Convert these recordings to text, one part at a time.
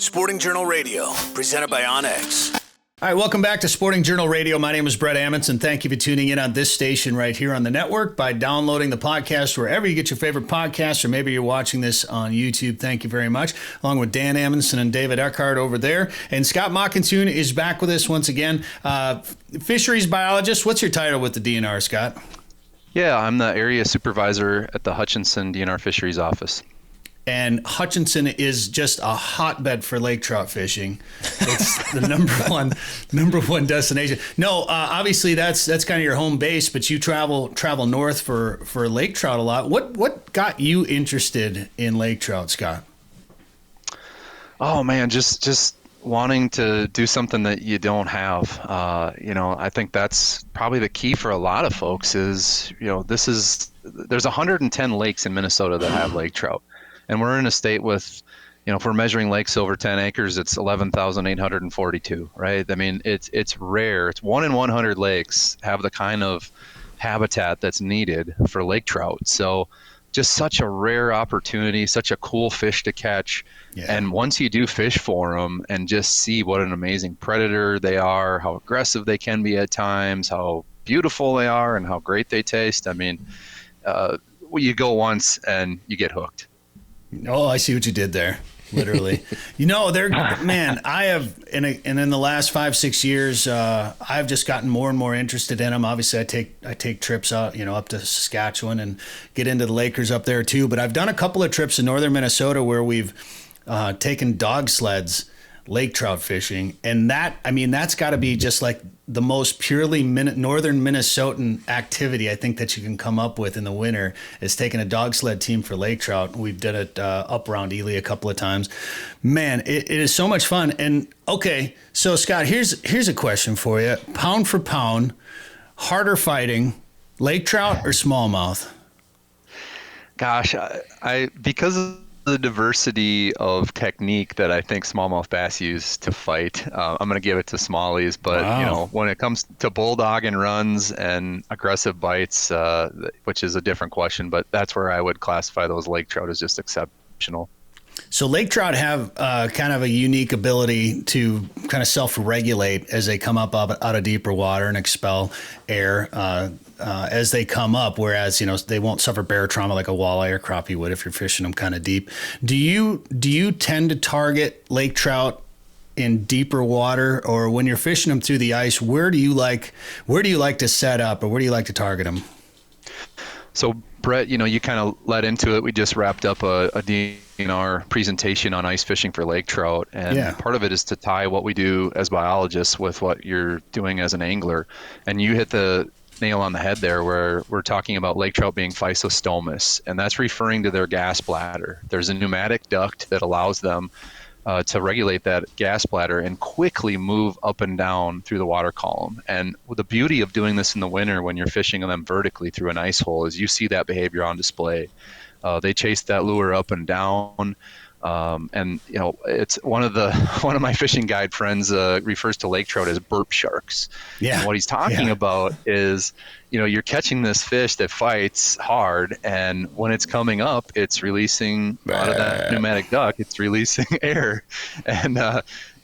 Sporting Journal Radio, presented by Onyx. All right, welcome back to Sporting Journal Radio. My name is Brett Amundsen. Thank you for tuning in on this station right here on the network by downloading the podcast wherever you get your favorite podcasts, or maybe you're watching this on YouTube. Thank you very much. Along with Dan Amundsen and David Eckhart over there. And Scott Mackenthun is back with us once again. Fisheries biologist. What's your title with the DNR, Scott? Yeah, I'm the area supervisor at the Hutchinson DNR Fisheries office. And Hutchinson is just a hotbed for lake trout fishing. It's the number one destination. No, obviously that's kind of your home base, but you travel north for lake trout a lot. What got you interested in lake trout, Scott? Oh man, just wanting to do something that you don't have. I think that's probably the key for a lot of folks is, there's 110 lakes in Minnesota that have lake trout. And we're in a state with, if we're measuring lakes over 10 acres, it's 11,842, right? I mean, it's rare. It's 1 in 100 lakes have the kind of habitat that's needed for lake trout. So just such a rare opportunity, such a cool fish to catch. Yeah. And once you do fish for them and just see what an amazing predator they are, how aggressive they can be at times, how beautiful they are, and how great they taste, I mean, you go once and you get hooked. Oh, I see what you did there. Literally. I have, and in the last 5-6 years, I've just gotten more and more interested in them. Obviously, I take trips out, up to Saskatchewan and get into the Lakers up there too. But I've done a couple of trips in northern Minnesota where we've taken dog sleds lake trout fishing, and that's got to be just like the most purely northern Minnesotan activity I think that you can come up with in the winter is taking a dog sled team for lake trout. We've done it up around Ely a couple of times. Man, it is so much fun. And okay, so Scott, here's a question for you: pound for pound, harder fighting, lake trout or smallmouth? Gosh, I because of the diversity of technique that I think smallmouth bass use to fight, I'm going to give it to smallies. But wow. When it comes to bulldogging runs and aggressive bites, which is a different question, but that's where I would classify those lake trout as just exceptional. So lake trout have kind of a unique ability to kind of self-regulate as they come up out of deeper water and expel air as they come up, whereas they won't suffer bear trauma like a walleye or crappie would if you're fishing them kind of deep. Do you tend to target lake trout in deeper water, or when you're fishing them through the ice, where do you like to set up, or where do you like to target them? So Brett, you kind of led into it. We just wrapped up a DNR presentation on ice fishing for lake trout. And part of it is to tie what we do as biologists with what you're doing as an angler. And you hit the nail on the head there where we're talking about lake trout being physostomous. And that's referring to their gas bladder. There's a pneumatic duct that allows them to regulate that gas bladder and quickly move up and down through the water column. And the beauty of doing this in the winter when you're fishing them vertically through an ice hole is you see that behavior on display. They chase that lure up and down. It's one of my fishing guide friends refers to lake trout as burp sharks. Yeah. And what he's talking about is, you're catching this fish that fights hard, and when it's coming up, it's releasing out of that pneumatic duct, it's releasing air, and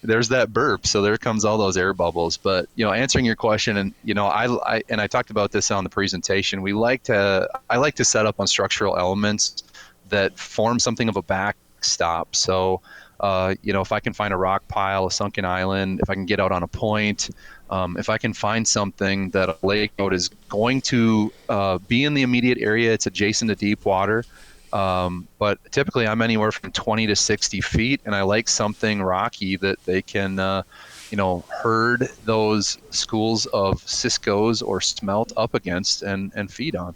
there's that burp. So there comes all those air bubbles. But answering your question, and I talked about this on the presentation. I like to set up on structural elements that form something of a backstop. So if I can find a rock pile, a sunken island, if I can get out on a point, if I can find something that a lake trout is going to be in the immediate area, it's adjacent to deep water. But typically I'm anywhere from 20 to 60 feet, and I like something rocky that they can, herd those schools of ciscos or smelt up against and feed on.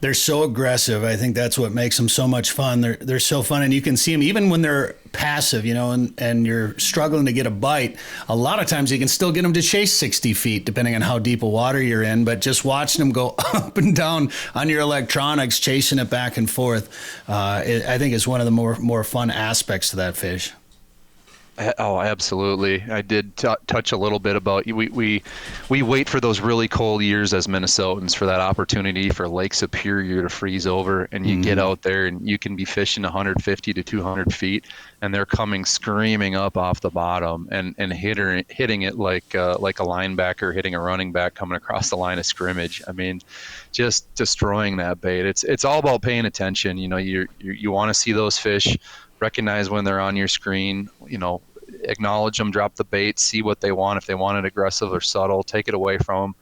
They're so aggressive. I think that's what makes them so much fun. They're so fun, and you can see them even when they're passive, and you're struggling to get a bite. A lot of times you can still get them to chase 60 feet, depending on how deep a water you're in. But just watching them go up and down on your electronics, chasing it back and forth, I think is one of the more fun aspects to that fish. Oh, absolutely. I did touch a little bit about we wait for those really cold years as Minnesotans for that opportunity for Lake Superior to freeze over, and you get out there and you can be fishing 150 to 200 feet, and they're coming screaming up off the bottom and hitting it like a linebacker hitting a running back coming across the line of scrimmage. I mean, just destroying that bait. It's all about paying attention. You know, you want to see those fish, recognize when they're on your screen, acknowledge them, drop the bait, see what they want. If they want it aggressive or subtle, take it away from them.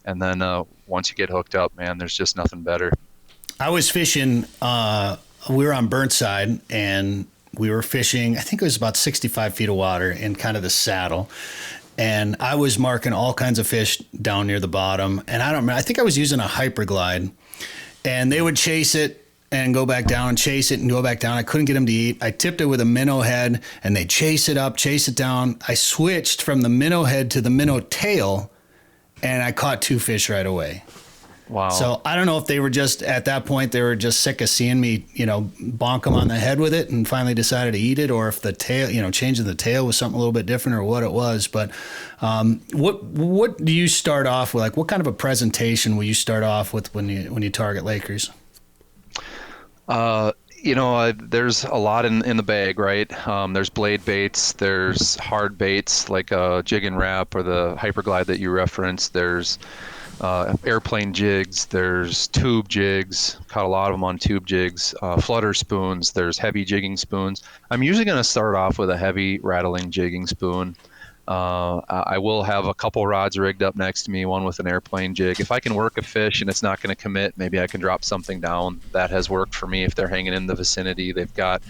And then once you get hooked up, man, there's just nothing better. I was fishing, we were on Burnside, and we were fishing, I think it was about 65 feet of water in kind of the saddle. And I was marking all kinds of fish down near the bottom. And I don't remember, I think I was using a hyperglide, and they would chase it and go back down, chase it and go back down. I couldn't get them to eat. I tipped it with a minnow head, and they chase it up, chase it down. I switched from the minnow head to the minnow tail, and I caught 2 fish right away. Wow. So I don't know if they were just, at that point, they were just sick of seeing me, bonk them on the head with it and finally decided to eat it, or if the tail, changing the tail was something a little bit different, or what it was. But what do you start off with? Like, what kind of a presentation will you start off with when you target Lakers? There's a lot in the bag, right? There's blade baits, there's hard baits like a jig and wrap or the hyperglide that you referenced. There's airplane jigs, there's tube jigs, caught a lot of them on tube jigs, flutter spoons, there's heavy jigging spoons. I'm usually going to start off with a heavy rattling jigging spoon. I will have a couple rods rigged up next to me, one with an airplane jig. If I can work a fish and it's not going to commit, maybe I can drop something down. That has worked for me if they're hanging in the vicinity. They've got,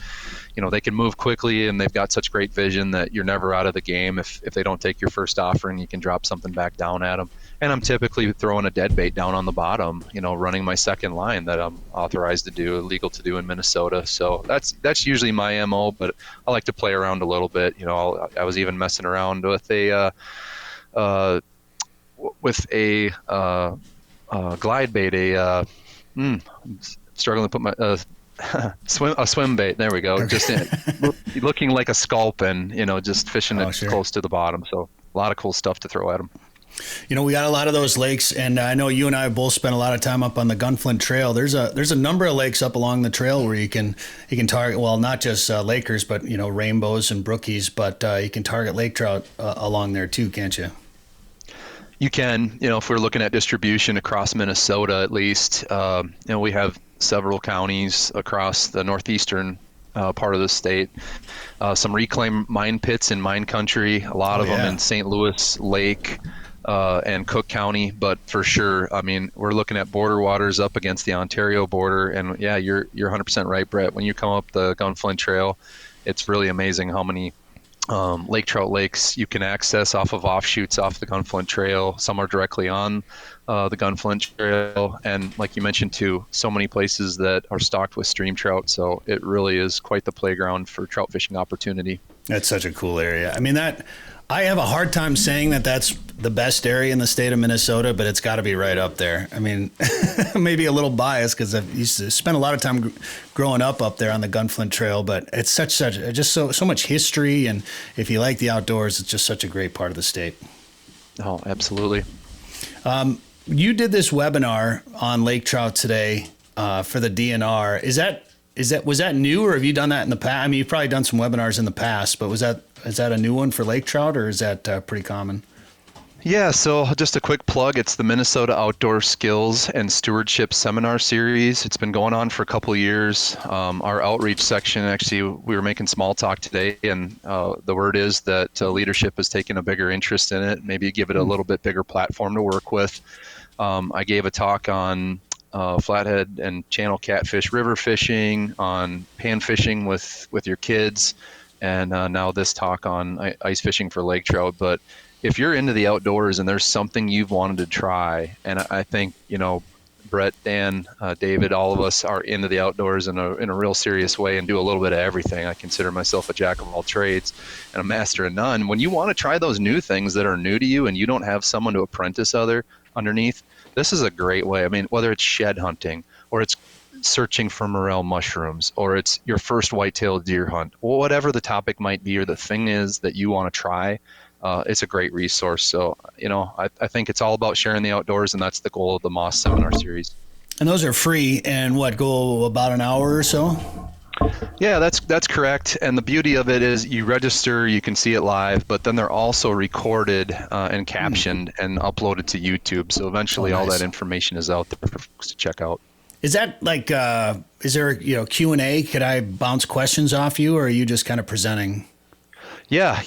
they can move quickly, and they've got such great vision that you're never out of the game. If they don't take your first offering, you can drop something back down at them. And I'm typically throwing a dead bait down on the bottom, running my second line that I'm authorized to do, legal to do in Minnesota. So that's usually my MO, but I like to play around a little bit. I was even messing around with a glide bait, I'm struggling to put my a swim bait. There we go. Okay. Just looking like a sculpin, just fishing it close to the bottom. So a lot of cool stuff to throw at them. We got a lot of those lakes, and I know you and I both spent a lot of time up on the Gunflint Trail. There's a number of lakes up along the trail where you can target, well, not just Lakers, but rainbows and brookies, but you can target lake trout along there too, can't you? You can. If we're looking at distribution across Minnesota, at least, we have several counties across the northeastern part of the state. Some reclaimed mine pits in mine country, a lot of them in St. Louis Lake and Cook County, but for sure, we're looking at border waters up against the Ontario border, and yeah, you're 100% right, Brett. When you come up the Gunflint Trail, it's really amazing how many lake trout lakes you can access off of offshoots off the Gunflint Trail. Some are directly on the Gunflint Trail, and like you mentioned too, so many places that are stocked with stream trout, so it really is quite the playground for trout fishing opportunity. That's such a cool area. I have a hard time saying that that's the best area in the state of Minnesota, but it's got to be right up there. Maybe a little biased because I've used to spend a lot of time growing up there on the Gunflint Trail, but it's just so much history, and if you like the outdoors, it's just such a great part of the state. Oh, absolutely. You did this webinar on lake trout today for the DNR. Was that new, or have you done that in the past? You've probably done some webinars in the past, but is that a new one for lake trout, or is that pretty common? Yeah, so just a quick plug. It's the Minnesota Outdoor Skills and Stewardship Seminar Series. It's been going on for a couple of years. Our outreach section, actually, we were making small talk today, and the word is that leadership has taken a bigger interest in it, maybe give it a little bit bigger platform to work with. I gave a talk on flathead and channel catfish river fishing, on pan fishing with your kids, and now this talk on ice fishing for lake trout. But if you're into the outdoors and there's something you've wanted to try, and I think, Brett, Dan, David, all of us are into the outdoors in a real serious way and do a little bit of everything. I consider myself a jack of all trades and a master of none. When you want to try those new things that are new to you and you don't have someone to apprentice underneath, this is a great way. Whether it's shed hunting or it's searching for morel mushrooms, or it's your first white-tailed deer hunt, whatever the topic might be or the thing is that you want to try, it's a great resource. So, I think it's all about sharing the outdoors, and that's the goal of the Moss Seminar Series. And those are free and go about an hour or so? Yeah, that's correct. And the beauty of it is you register, you can see it live, but then they're also recorded and captioned and uploaded to YouTube. So eventually all that information is out there for folks to check out. Is that like, is there, Q&A? Could I bounce questions off you, or are you just kind of presenting? Yeah.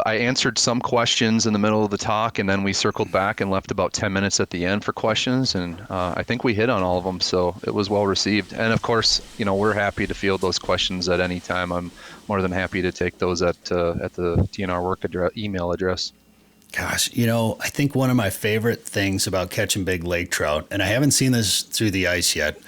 I answered some questions in the middle of the talk, and then we circled back and left about 10 minutes at the end for questions. And I think we hit on all of them. So it was well received. And of course, we're happy to field those questions at any time. I'm more than happy to take those at the DNR work email address. Gosh, I think one of my favorite things about catching big lake trout, and I haven't seen this through the ice yet,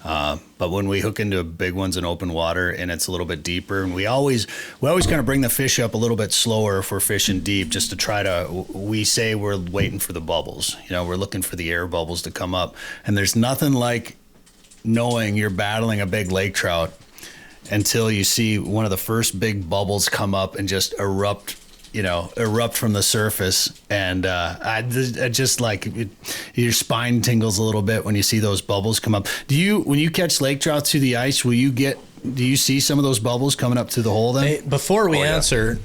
but when we hook into big ones in open water and it's a little bit deeper, and we always kind of bring the fish up a little bit slower if we're fishing deep, just to try to, we say we're waiting for the bubbles. We're looking for the air bubbles to come up. And there's nothing like knowing you're battling a big lake trout until you see one of the first big bubbles come up and just erupt from the surface. And I just like your spine tingles a little bit when you see those bubbles come up. When you catch lake trout through the ice, do you see some of those bubbles coming up through the hole then? Hey, before we answer,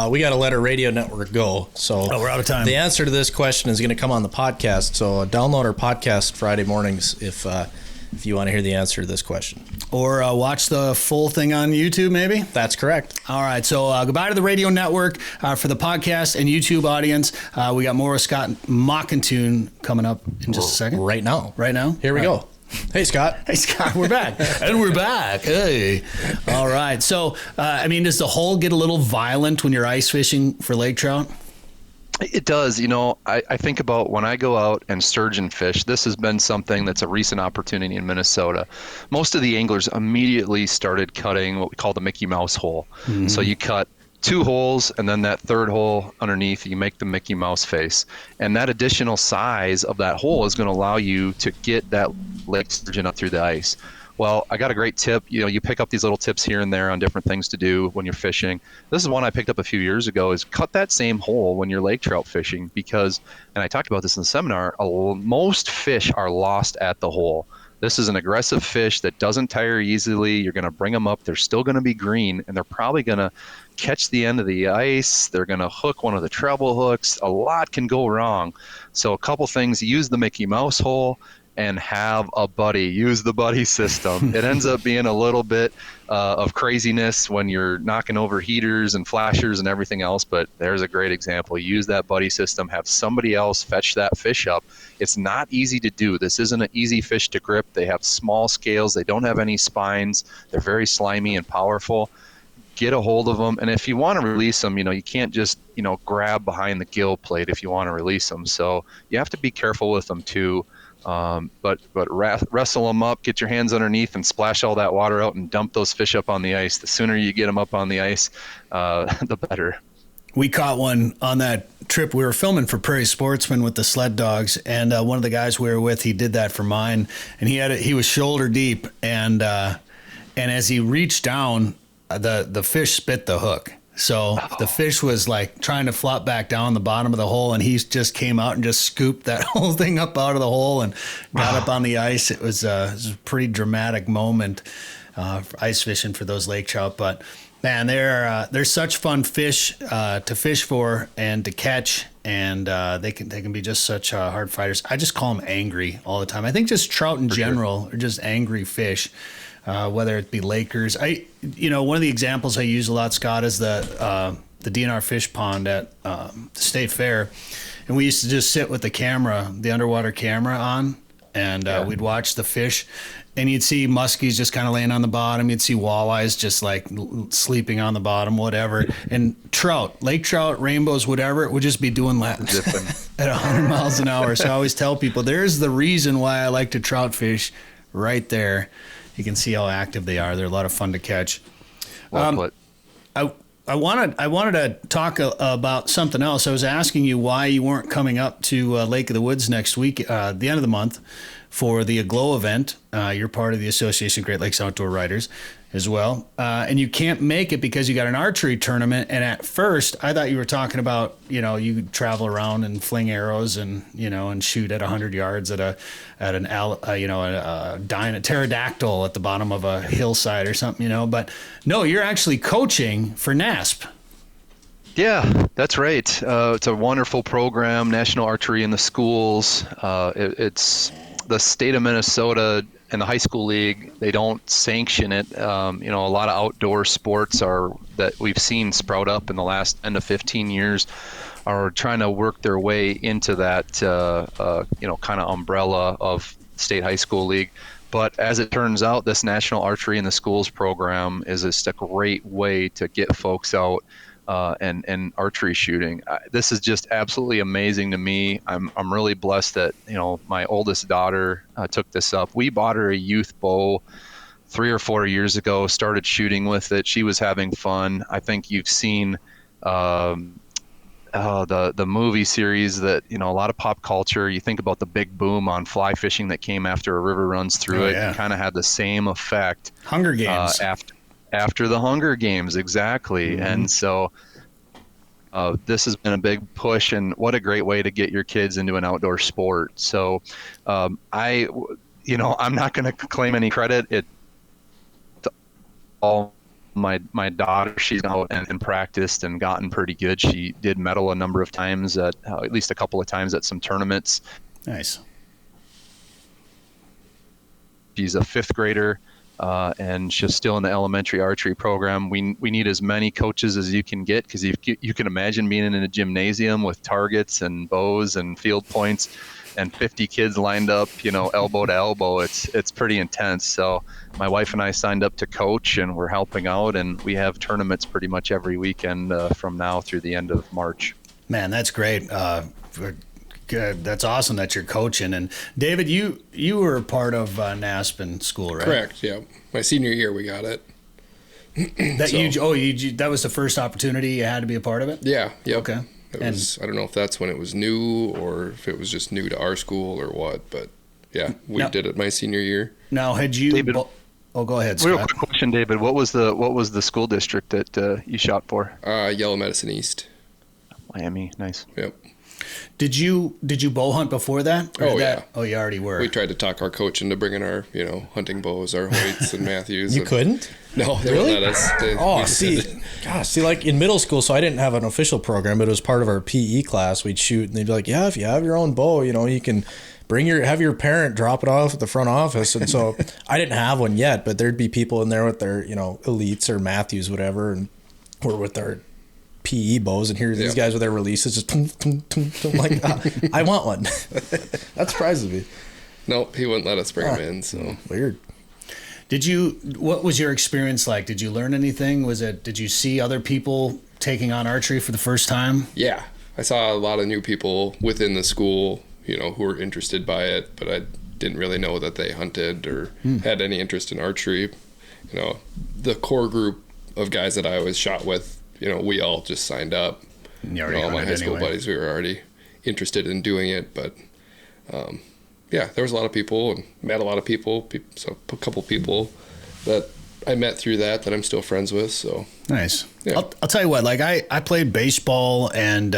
we got to let our radio network go. So we're out of time. The answer to this question is going to come on the podcast. So download our podcast Friday mornings if you want to hear the answer to this question. Or watch the full thing on YouTube, maybe? That's correct. All right. So goodbye to the radio network for the podcast and YouTube audience. We got more of Scott Mackenthun coming up in just a second. Right now. Here we go. Hey, Scott. Hey, Scott. We're back. And we're back. Hey. All right. So, does the hole get a little violent when you're ice fishing for lake trout? It does. I think about when I go out and sturgeon fish, this has been something that's a recent opportunity in Minnesota. Most of the anglers immediately started cutting what we call the Mickey Mouse hole. Mm-hmm. So you cut 2 holes, and then that third hole underneath, you make the Mickey Mouse face. And that additional size of that hole is going to allow you to get that lake sturgeon up through the ice. Well, I got a great tip. You pick up these little tips here and there on different things to do when you're fishing. This is one I picked up a few years ago, is cut that same hole when you're lake trout fishing, because, and I talked about this in the seminar, most fish are lost at the hole. This is an aggressive fish that doesn't tire easily. You're going to bring them up. They're still going to be green, and they're probably going to catch the end of the ice. They're going to hook one of the treble hooks. A lot can go wrong. So a couple things: use the Mickey Mouse hole and have a buddy. Use the buddy system. It ends up being a little bit of craziness when you're knocking over heaters and flashers and everything else, but there's a great example. Use that buddy system. Have somebody else fetch that fish up. It's not easy to do. This isn't an easy fish to grip. They have small scales. They don't have any spines. They're very slimy and powerful. Get a hold of them, and if you want to release them, you can't just grab behind the gill plate if you want to release them. So you have to be careful with them too. But wrestle them up, get your hands underneath, and splash all that water out and dump those fish up on the ice. The sooner you get them up on the ice, the better. We caught one on that trip. We were filming for Prairie Sportsman with the sled dogs, and one of the guys we were with, he did that for mine, and he was shoulder deep, and as he reached down, the fish spit the hook. So the fish was like trying to flop back down the bottom of the hole, and he just came out and just scooped that whole thing up out of the hole and got up on the ice. It was a pretty dramatic moment ice fishing for those lake trout. But man, they're such fun fish to fish for and to catch, and they can be just such hard fighters. I just call them angry all the time. I think just trout in general are just angry fish. Whether it be Lakers. One of the examples I use a lot, Scott, is the DNR fish pond at the State Fair. And we used to just sit with the underwater camera on, and we'd watch the fish. And you'd see muskies just kind of laying on the bottom. You'd see walleyes just like sleeping on the bottom, whatever. And trout, lake trout, rainbows, whatever, it would just be doing laps at 100 miles an hour. So I always tell people, there's the reason why I like to trout fish right there. You can see how active they are. They're a lot of fun to catch. Well put. wanted to talk about something else. I was asking you why you weren't coming up to Lake of the Woods next week, the end of the month, for the Aglow event. You're part of the Association of Great Lakes Outdoor Riders as well, and you can't make it because you got an archery tournament. And at first, I thought you were talking about, you travel around and fling arrows and and shoot at 100 yards at a pterodactyl at the bottom of a hillside or something, But no, you're actually coaching for NASP. Yeah, that's right. It's a wonderful program, National Archery in the Schools. It's the state of Minnesota and the high school league. They don't sanction it. A lot of outdoor sports that we've seen sprout up in the last 10 to 15 years are trying to work their way into that, kind of umbrella of state high school league. But as it turns out, this National Archery in the Schools program is just a great way to get folks out and archery shooting. This is just absolutely amazing to me. I'm really blessed that my oldest daughter took this up. We bought her a youth bow 3 or 4 years ago. Started shooting with it. She was having fun. I think you've seen the movie series that a lot of pop culture. You think about the big boom on fly fishing that came after a river runs through it. Yeah. Kind of had the same effect. Hunger Games. After the Hunger Games, exactly. Mm-hmm. And so this has been a big push, and what a great way to get your kids into an outdoor sport. So I'm not going to claim any credit. It's all my daughter. She's out and practiced and gotten pretty good. She did medal a number of times at least a couple of times at some tournaments. Nice. She's a 5th grader. And she's still in the elementary archery program. We need as many coaches as you can get, because you can imagine being in a gymnasium with targets and bows and field points and 50 kids lined up, elbow to elbow. It's pretty intense. So my wife and I signed up to coach, and we're helping out, and we have tournaments pretty much every weekend from now through the end of March. Man, that's great. Good. That's awesome that you're coaching. And David, you were part of NASP in school, right? Correct. Yeah, my senior year we got it. That was the first opportunity you had to be a part of it? Yeah. Yep. Okay. I don't know if that's when it was new or if it was just new to our school or what, but yeah, we did it my senior year. Now, had you? David, go ahead, Scott. Real quick question, David. What was the school district that you shot for? Yellow Medicine East. Miami. Nice. Yep. Did you bow hunt before that? Yeah. Oh, you already were. We tried to talk our coach into bringing our, hunting bows, our Hoyts and Matthews. You couldn't? No, they really? wouldn't let us. See, like in middle school, so I didn't have an official program, but it was part of our PE class. We'd shoot, and they'd be like, "Yeah, if you have your own bow, you can have your parent drop it off at the front office." And so I didn't have one yet, but there'd be people in there with their, Elites or Matthews, whatever, and we're with their PE bows, and here's these guys with their releases just like, I want one. That surprises me. Nope, he wouldn't let us bring them in. So weird. What was your experience like? Did you learn anything? Did you see other people taking on archery for the first time? Yeah, I saw a lot of new people within the school, who were interested by it, but I didn't really know that they hunted or had any interest in archery. The core group of guys that I always shot with, we all just signed up. All my high school buddies, we were already interested in doing it. But there was a lot of people and met a lot of people. So a couple people that I met through that I'm still friends with. So nice. Yeah. I'll tell you what. Like I played baseball and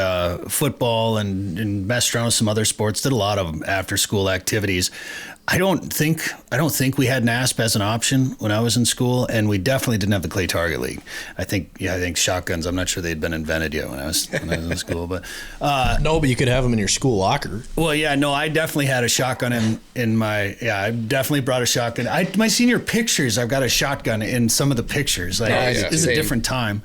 football and messed around with some other sports. Did a lot of after school activities. I don't think we had NASP as an option when I was in school, and we definitely didn't have the clay target league. I think shotguns. I'm not sure they'd been invented yet when I was in school, but no, but you could have them in your school locker. Well, yeah, no, I definitely had a shotgun in my. Yeah, I definitely brought a shotgun. My senior pictures, I've got a shotgun in some of the pictures. Like it's a different time,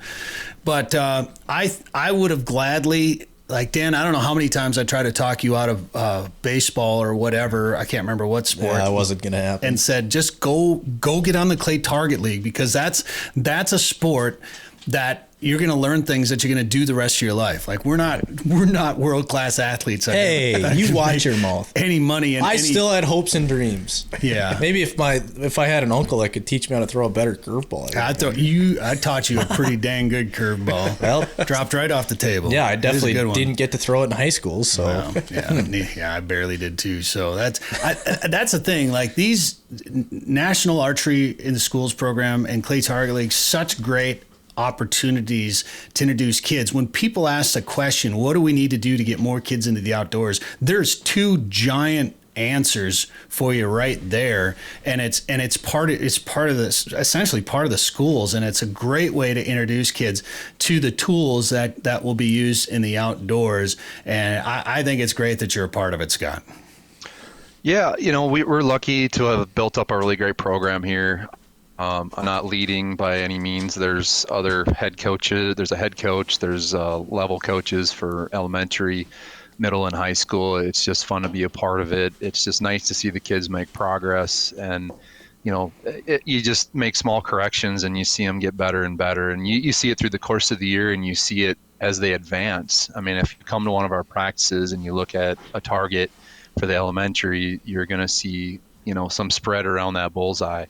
but I would have gladly. Like, Dan, I don't know how many times I tried to talk you out of baseball or whatever. I can't remember what sport. Yeah, that wasn't going to happen. And said, just go get on the clay target league, because that's a sport that you're going to learn things that you're going to do the rest of your life. Like we're not world-class athletes. Hey, you watch your mouth. Any money. I still had hopes and dreams. Yeah. Maybe if I had an uncle that could teach me how to throw a better curveball. I taught you a pretty dang good curveball. Well, dropped right off the table. Yeah, I definitely didn't get to throw it in high school. So well, yeah, I barely did too. So that's the thing. Like these National Archery in the Schools program and Clay Target League, such great opportunities to introduce kids. When people ask the question, what do we need to do to get more kids into the outdoors? There's two giant answers for you right there, and it's part of this, essentially part of the schools, and it's a great way to introduce kids to the tools that will be used in the outdoors. And I think it's great that you're a part of it, Scott. Yeah, we're lucky to have built up a really great program here. I'm not leading by any means. There's other head coaches. There's a head coach. There's level coaches for elementary, middle, and high school. It's just fun to be a part of it. It's just nice to see the kids make progress, and you just make small corrections and you see them get better and better, and you see it through the course of the year, and you see it as they advance. I mean, if you come to one of our practices and you look at a target for the elementary, you're going to see some spread around that bullseye.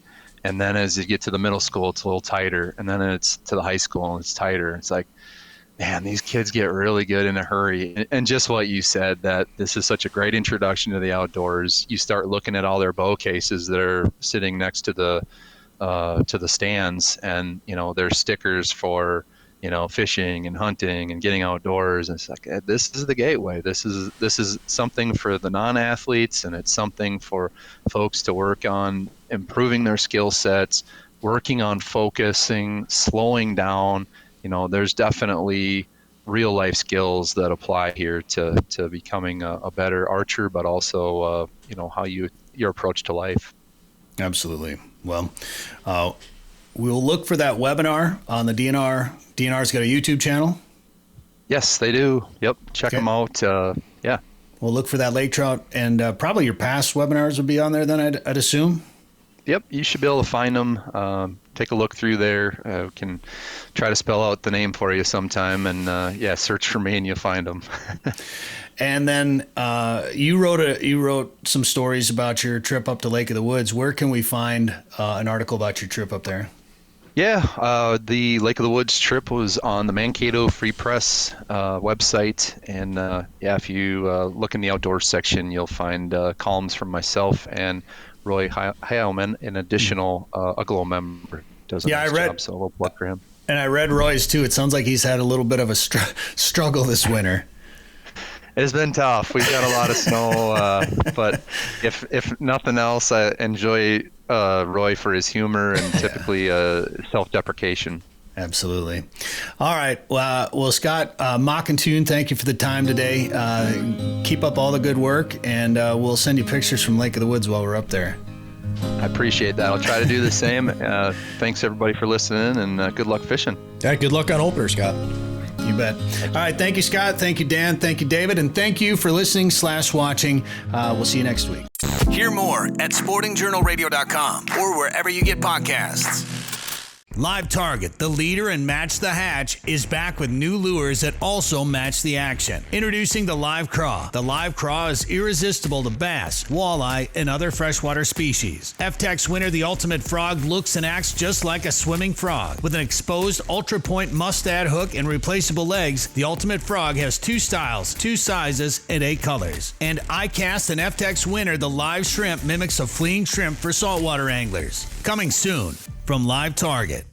And then as you get to the middle school, it's a little tighter. And then it's to the high school and it's tighter. It's like, man, these kids get really good in a hurry. And just what you said, that this is such a great introduction to the outdoors. You start looking at all their bow cases that are sitting next to the stands, and there's stickers for fishing and hunting and getting outdoors. And it's like, this is the gateway. This is something for the non-athletes, and it's something for folks to work on improving their skill sets, working on focusing, slowing down. There's definitely real life skills that apply here to becoming a better archer, but also, how your approach to life. Absolutely. Well, we'll look for that webinar on the DNR. DNR's got a YouTube channel? Yes, they do. Yep. Check them out. Yeah. We'll look for that Lake Trout, and probably your past webinars will be on there then, I'd assume? Yep. You should be able to find them. Take a look through there. Can try to spell out the name for you sometime, and search for me and you'll find them. And then you wrote some stories about your trip up to Lake of the Woods. Where can we find an article about your trip up there? Yeah, the Lake of the Woods trip was on the Mankato Free Press website, and if you look in the outdoors section, you'll find columns from myself and Roy Heilman, an additional UGLO member. Does a nice job, so we'll plug for him. And I read Roy's too. It sounds like he's had a little bit of a struggle this winter. It's been tough. We've got a lot of snow, but if nothing else, I enjoy Roy for his humor and typically self-deprecation. Absolutely. All right. Well, Scott, Mackenthun, thank you for the time today. Keep up all the good work, and we'll send you pictures from Lake of the Woods while we're up there. I appreciate that. I'll try to do the same. Thanks, everybody, for listening, and good luck fishing. Yeah, good luck on opener, Scott. You bet. All right. Thank you, Scott. Thank you, Dan. Thank you, David. And thank you for listening / watching. We'll see you next week. Hear more at sportingjournalradio.com or wherever you get podcasts. Live Target, the leader in Match the Hatch, is back with new lures that also match the action. Introducing the Live Craw. The Live Craw is irresistible to bass, walleye, and other freshwater species. FTech's winner, the Ultimate Frog, looks and acts just like a swimming frog. With an exposed ultra-point mustad hook and replaceable legs, the Ultimate Frog has 2 styles, 2 sizes, and 8 colors. And iCast and FTech's winner, the Live Shrimp, mimics a fleeing shrimp for saltwater anglers. Coming soon from Live Target.